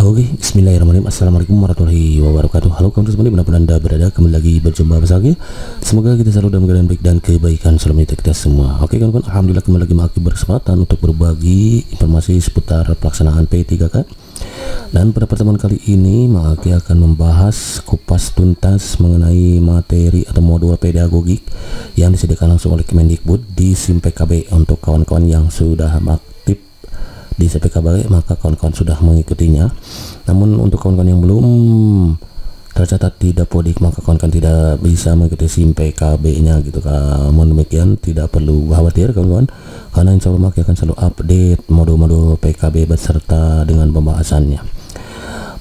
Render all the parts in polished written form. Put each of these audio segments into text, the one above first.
Oke, bismillahirrahmanirrahim. Assalamualaikum warahmatullahi wabarakatuh. Halo kawan teman dimanapun anda berada, kembali lagi berjumpa bersama saya. Semoga kita selalu dalam keadaan baik dan kebaikan selalu menyertai kita semua. Oke kawan-kawan, alhamdulillah kembali lagi mengakhiri berkesempatan untuk berbagi informasi seputar pelaksanaan P3K. Dan pada pertemuan kali ini Maki akan membahas kupas tuntas mengenai materi atau modul pedagogik yang disediakan langsung oleh Kemendikbud di SIM PKB. Untuk kawan-kawan yang sudah aktif di SIM PKB, maka kawan-kawan sudah mengikutinya. Namun untuk kawan-kawan yang belum tercatat di Dapodik, maka kawan-kawan tidak bisa mengikuti SIM PKB-nya gitu. Namun demikian tidak perlu khawatir kawan-kawan, karena insya Allah Maki akan selalu update modul-modul PKB beserta dengan pembahasannya.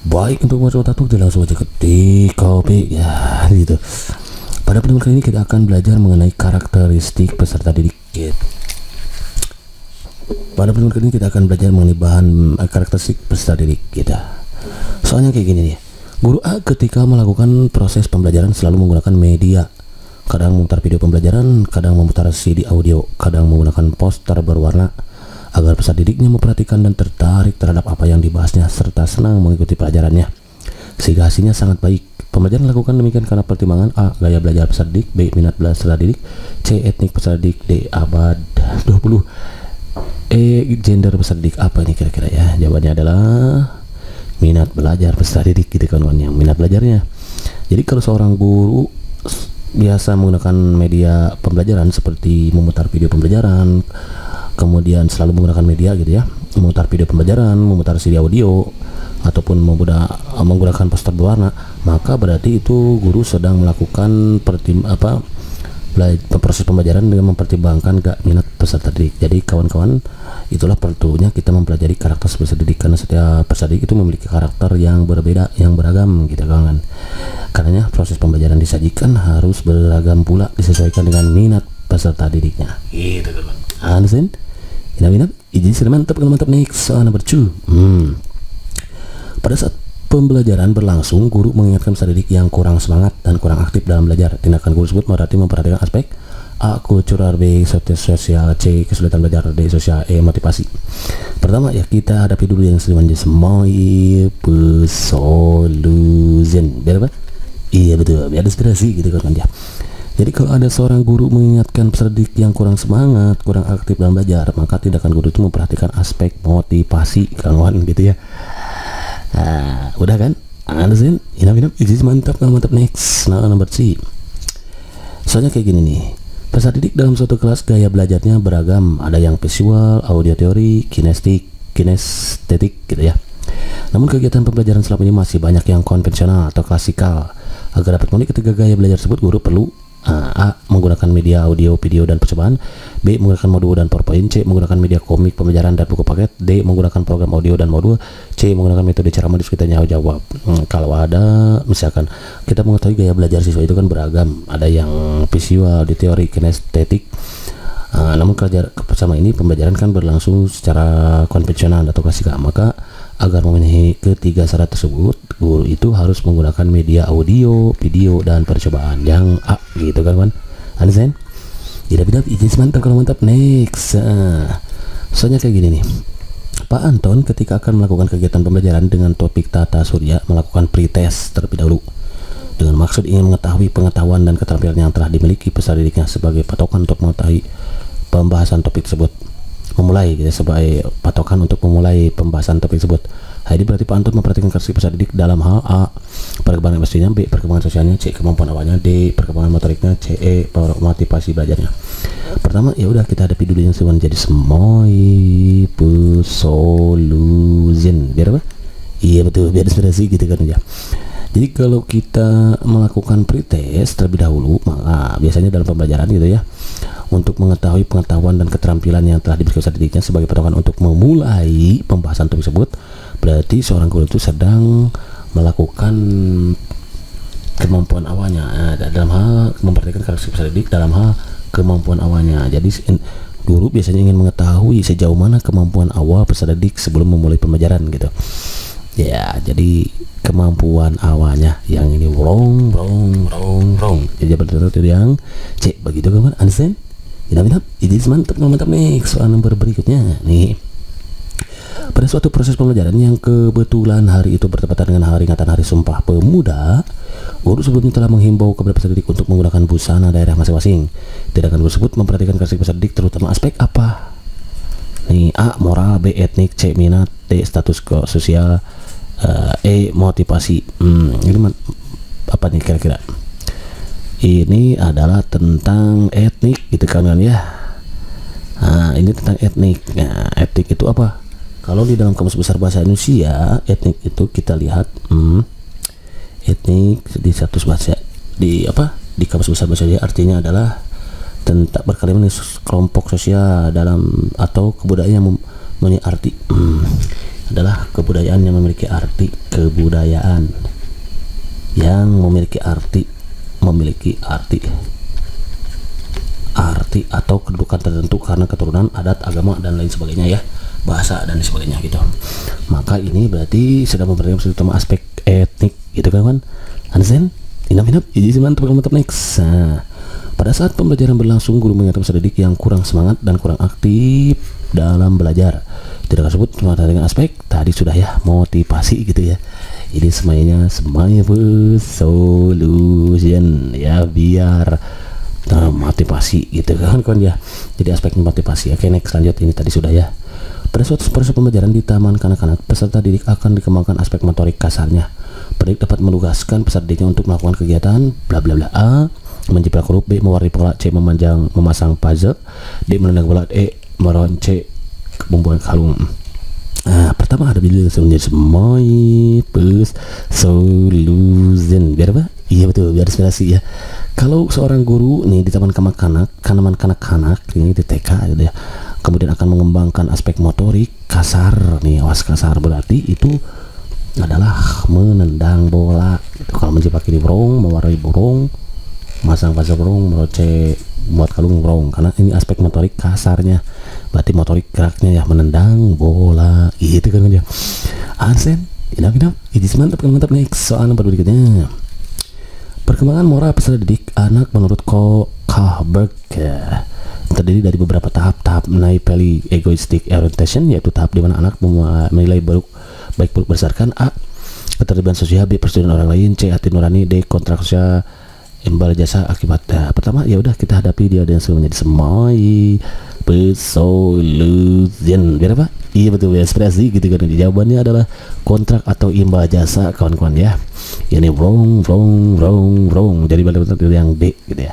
Baik, untuk modul satu kita langsung aja ke TKB ya gitu. Pada pertemuan kali ini kita akan belajar mengenai karakteristik peserta didik. Pada pertemuan kali ini kita akan belajar mengenai bahan karakteristik peserta didik kita. Soalnya kayak gini nih, guru A ketika melakukan proses pembelajaran selalu menggunakan media. Kadang memutar video pembelajaran, kadang memutar CD audio, kadang menggunakan poster berwarna agar peserta didiknya memperhatikan dan tertarik terhadap apa yang dibahasnya serta senang mengikuti pelajarannya, sehingga hasilnya sangat baik. Pembelajaran dilakukan demikian karena pertimbangan A. Gaya belajar peserta didik, B. Minat peserta didik, C. Etnik peserta didik, D. Abad 20, E. Gender peserta didik. Apa ini kira-kira ya? Jawabannya adalah minat belajar peserta didik gitu kawan-kawan, yang minat belajarnya. Jadi kalau seorang guru biasa menggunakan media pembelajaran seperti memutar video pembelajaran, kemudian selalu menggunakan media gitu ya, memutar video pembelajaran, memutar CD audio, ataupun menggunakan poster berwarna, maka berarti itu guru sedang melakukan proses pembelajaran dengan mempertimbangkan gak minat peserta didik. Jadi kawan-kawan, itulah perlunya kita mempelajari karakter peserta didik, karena setiap peserta didik itu memiliki karakter yang berbeda, yang beragam gitu kawan. Karenanya proses pembelajaran disajikan harus beragam pula, disesuaikan dengan minat peserta didiknya gitu kawan. Understand? Minat jadi sudah mantap kan, mantap. Next soal number 2. Pada saat pembelajaran berlangsung, guru mengingatkan peserta didik yang kurang semangat dan kurang aktif dalam belajar. Tindakan guru tersebut berarti memperhatikan aspek A. Kultural, B. Sosial, C. Kesulitan belajar, D. Sosial, E. Motivasi. Pertama ya, kita hadapi dulu yang sering semua solution. Biar apa? Iya betul, biar inspirasi gitu kan ya. Jadi kalau ada seorang guru mengingatkan peserta didik yang kurang semangat, kurang aktif dalam belajar, maka tindakan guru itu memperhatikan aspek motivasi kawan gitu ya. Nah, udah kan? Understand? Inap, ini mantap kan, mantap. Next, nah nomor C. Soalnya kayak gini nih, peserta didik dalam suatu kelas gaya belajarnya beragam. Ada yang visual, audio teori, kinestetik gitu ya. Namun kegiatan pembelajaran selama ini masih banyak yang konvensional atau klasikal. Agar dapat memenuhi ketiga gaya belajar tersebut, guru perlu A. Menggunakan media audio, video, dan percobaan, B. Menggunakan modul dan PowerPoint, C. Menggunakan media komik, pembelajaran, dan buku paket, D. Menggunakan program audio dan modul, C. Menggunakan metode cara mendiskusi tanya jawab. Kalau ada, misalkan kita mengetahui gaya belajar siswa itu kan beragam, ada yang visual, di teori, kinestetik. Namun bersama ini pembelajaran kan berlangsung secara konvensional atau klasikal, maka agar memenuhi ketiga syarat tersebut, guru itu harus menggunakan media audio, video, dan percobaan yang A gitu kan kawan. Understand? Tidak izin mantap kalau mantap. Next, soalnya kayak gini nih, Pak Anton ketika akan melakukan kegiatan pembelajaran dengan topik tata surya melakukan pretest terlebih dahulu dengan maksud ingin mengetahui pengetahuan dan keterampilan yang telah dimiliki peserta didiknya sebagai patokan untuk mengetahui pembahasan topik tersebut. Memulai gitu, sebagai patokan untuk memulai pembahasan topik tersebut. Jadi berarti Pak Anton memperhatikan karakteristik peserta didik dalam hal A. Perkembangan emosinya, B. Perkembangan sosialnya, C. Kemampuan awalnya, D. Perkembangan motoriknya, C. E. Motivasi belajarnya. Pertama ya udah kita hadapi dulu yang semuanya jadi semua solution. Biar apa? Iya betul, biar inspirasi gitu kan ya. Jadi kalau kita melakukan pretest terlebih dahulu, maka biasanya dalam pembelajaran gitu ya, untuk mengetahui pengetahuan dan keterampilan yang telah diberikan peserta didiknya sebagai patokan untuk memulai pembahasan topik tersebut, berarti seorang guru itu sedang melakukan kemampuan awalnya dalam hal memperhatikan karakteristik peserta didik dalam hal kemampuan awalnya. Jadi guru biasanya ingin mengetahui sejauh mana kemampuan awal peserta didik sebelum memulai pembelajaran gitu ya. Jadi kemampuan awalnya yang ini wrong. Jadi betul yang C begitu kawan. Understand? Ini mantap. Next soal nomor berikutnya nih. Pada suatu proses pembelajaran yang kebetulan hari itu bertepatan dengan peringatan Hari Sumpah Pemuda, guru sebelumnya telah menghimbau kepada peserta didik untuk menggunakan busana daerah masing-masing. Tindakan guru tersebut memperhatikan karakteristik peserta didik terutama aspek apa? Nih, A. Moral, B. Etnik, C. Minat, D. Status sosial, E. Motivasi. Ini apa nih kira-kira? Ini adalah tentang etnik gitu kan ya. Nah, ini tentang etnik. Nah, etnik itu apa? Kalau di dalam Kamus Besar Bahasa Indonesia, etnik itu kita lihat etnik di status bahasa di apa? Di Kamus Besar Bahasa Indonesia artinya adalah tentang berkaitan dengan kelompok sosial dalam atau kebudayaan yang mempunyai arti. Adalah kebudayaan yang memiliki arti, kebudayaan yang memiliki arti atau kedudukan tertentu karena keturunan, adat, agama dan lain sebagainya ya, bahasa dan sebagainya gitu. Maka ini berarti sudah memperhatikan terutama aspek etnik gitu kan. Understand? Inap jadi mantap next. Nah, pada saat pembelajaran berlangsung, guru mengingatkan peserta didik yang kurang semangat dan kurang aktif dalam belajar. Tidak tersebut dengan aspek tadi sudah ya, motivasi gitu ya. Ini semuanya solution ya, biar motivasi gitu kan ya. Jadi aspek motivasi. Oke, next lanjut. Ini tadi sudah ya. Pada suatu proses pembelajaran di taman kanak-kanak, peserta didik akan dikembangkan aspek motorik kasarnya. Pendidik dapat menugaskan peserta didiknya untuk melakukan kegiatan bla bla bla. A. Menjiplak huruf, B. Mewarnai pola, C. memasang puzzle, D. menendang bola, E. meronce membuat kalung. Nah, pertama ada video menjadi solution. Biar apa? Iya betul, biar inspirasi ya. Kalau seorang guru nih di taman kanak-kanak ini di TK gitu ya, kemudian akan mengembangkan aspek motorik kasar nih. Awas, kasar berarti itu adalah menendang bola gitu. Kalau menjiplak ini burung, mewarnai burung, masang puzzle burung, meronce buat kalung burung, karena ini aspek motorik kasarnya. Berarti motorik geraknya ya menendang bola gitu kan ya. Ansen, inap ini mantap next. Soal nomor berikutnya, perkembangan moral peserta didik anak menurut Kohlberg terdiri dari beberapa tahap naively egoistic orientation, yaitu tahap di mana anak menilai baik buruk berdasarkan A. keterlibatan sosial, B. persetujuan orang lain, C. hati nurani, D. kontrak sosial imbal jasa akibat. Pertama ya udah kita hadapi dia dengan menjadi solution. Biar apa? Iya betul, ekspresi gitu kan. Jawabannya adalah kontrak atau imbal jasa kawan-kawan ya. Ini wrong. Jadi balik yang D gitu ya.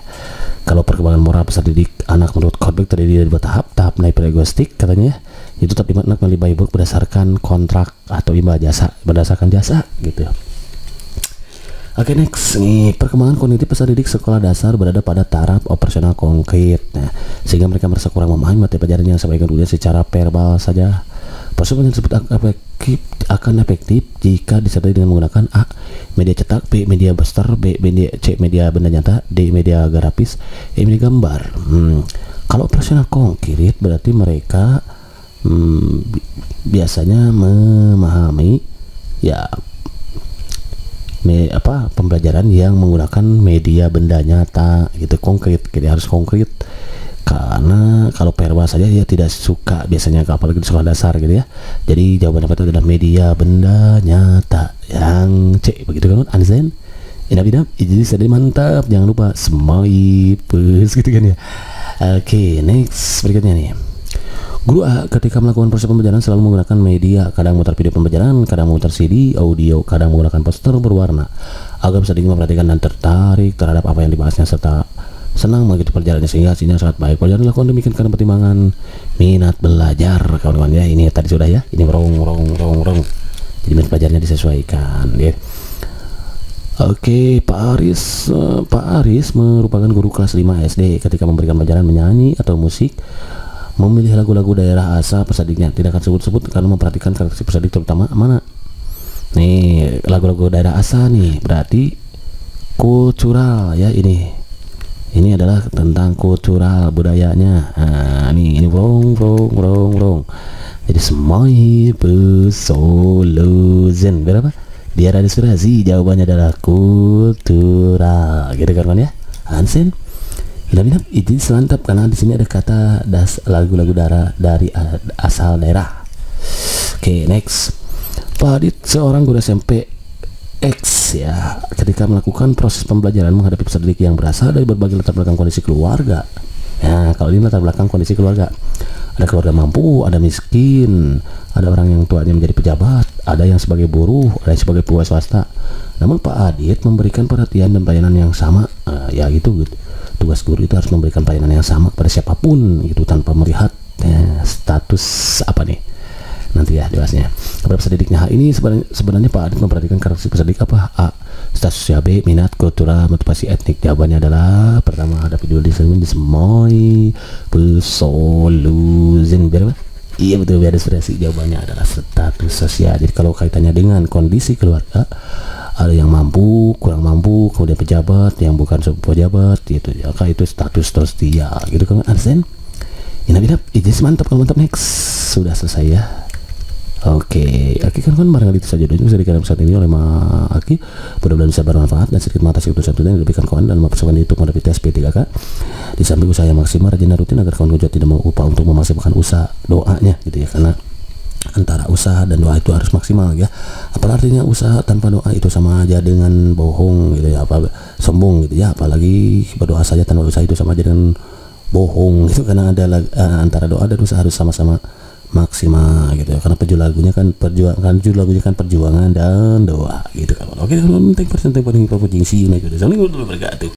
Kalau perkembangan moral peserta didik anak menurut Kohlberg terdiri dari dua tahap naively egoistic katanya. Itu tahap dimana anak menilai buruk berdasarkan kontrak atau imbal jasa, berdasarkan jasa gitu. Oke, next nih, perkembangan kognitif peserta didik sekolah dasar berada pada taraf operasional konkret. Nah, sehingga mereka merasa kurang memahami materi pelajaran yang sebaiknya dulu secara verbal saja. Proses tersebut akan efektif jika disertai dengan menggunakan A. media cetak, B. media poster, C. media benda nyata, D. media grafis, E. media gambar. Kalau operasional konkret berarti mereka biasanya memahami ya pembelajaran yang menggunakan media benda nyata gitu, konkret, jadi harus konkret. Karena kalau verbal saja dia tidak suka biasanya, apalagi di sekolah dasar gitu ya. Jadi jawabannya apa itu adalah media benda nyata yang C, begitu kan? Anzen inap jadi sedih mantap, jangan lupa smile gitu kan ya. Oke, next berikutnya nih. Guru A ketika melakukan proses pembelajaran selalu menggunakan media, kadang memutar video pembelajaran, kadang memutar CD, audio, kadang menggunakan poster berwarna agar bisa memperhatikan dan tertarik terhadap apa yang dibahasnya serta senang mengikuti perjalanannya sehingga hasilnya sangat baik. Pelajaran dilakukan demikian karena pertimbangan minat belajar kawan-kawan ya. Ini tadi sudah ya, ini rong. Jadi minat belajarnya disesuaikan ya. Oke, Pak Aris merupakan guru kelas 5 SD. Ketika memberikan pelajaran menyanyi atau musik, memilih lagu-lagu daerah asal peserta didiknya. Tidak akan sebut-sebut karena memperhatikan karakteristik peserta didik terutama mana. Nih, lagu-lagu daerah asal nih berarti kultural ya ini. Ini adalah tentang kultural budayanya. Nah, ini wrong. Jadi semua solution. Berapa? Biar ada inspirasi, jawabannya adalah kultural. Gitu kan ya? Hansen. Inap itu selantap karena di sini ada kata lagu-lagu dari asal daerah. Oke, next. Pak Adit seorang guru SMP X ya, ketika melakukan proses pembelajaran menghadapi peserta didik yang berasal dari berbagai latar belakang kondisi keluarga. Nah, kalau ini latar belakang kondisi keluarga, ada keluarga mampu, ada miskin, ada orang yang tuanya menjadi pejabat, ada yang sebagai buruh, ada yang sebagai pegawai swasta. Namun Pak Adit memberikan perhatian dan pelayanan yang sama. Ya gitu. Tugas guru itu harus memberikan pelayanan yang sama pada siapapun gitu, tanpa melihat status apa nih. Nanti ya dibahasnya. Kepada peserta didiknya, ini sebenarnya Pak Adit memperhatikan karakteristik peserta didik apa? A. Statusnya. B. Minat, kultural, motivasi etnik. Jawabannya adalah pertama, hadapi dulu di semoy pesolusin. Berapa? Iya betul, biar deskripsi. Jawabannya adalah status sosial. Jadi kalau kaitannya dengan kondisi keluarga, ada yang mampu, kurang mampu, kemudian pejabat, yang bukan pejabat, gitu ya. Itu status terus dia, gitu kan? Understand? Inap, mantap. Kalau mantap, next. Sudah selesai ya. Oke, kan barangkali itu saja dulu bisa dikirim saat ini oleh Aki. Mudah-mudahan bisa bermanfaat dan sedikit mengatasi keputusan yang diberikan kawan dalam persiapan itu menghadapi tes P3K. Di samping usaha yang maksimal, rajin dan rutin agar kawan juga tidak mau upah untuk memaksimalkan usaha doanya gitu ya, karena antara usaha dan doa itu harus maksimal ya. Apa artinya usaha tanpa doa itu sama aja dengan bohong gitu ya, apa sombong gitu ya. Apalagi berdoa saja tanpa usaha itu sama aja dengan bohong gitu, karena ada antara doa dan usaha harus sama-sama maksimal gitu ya, karena judul lagunya kan perjuangan dan doa gitu kan. Oke, thank you for watching. See you next video. Assalamualaikum warahmatullahi wabarakatuh.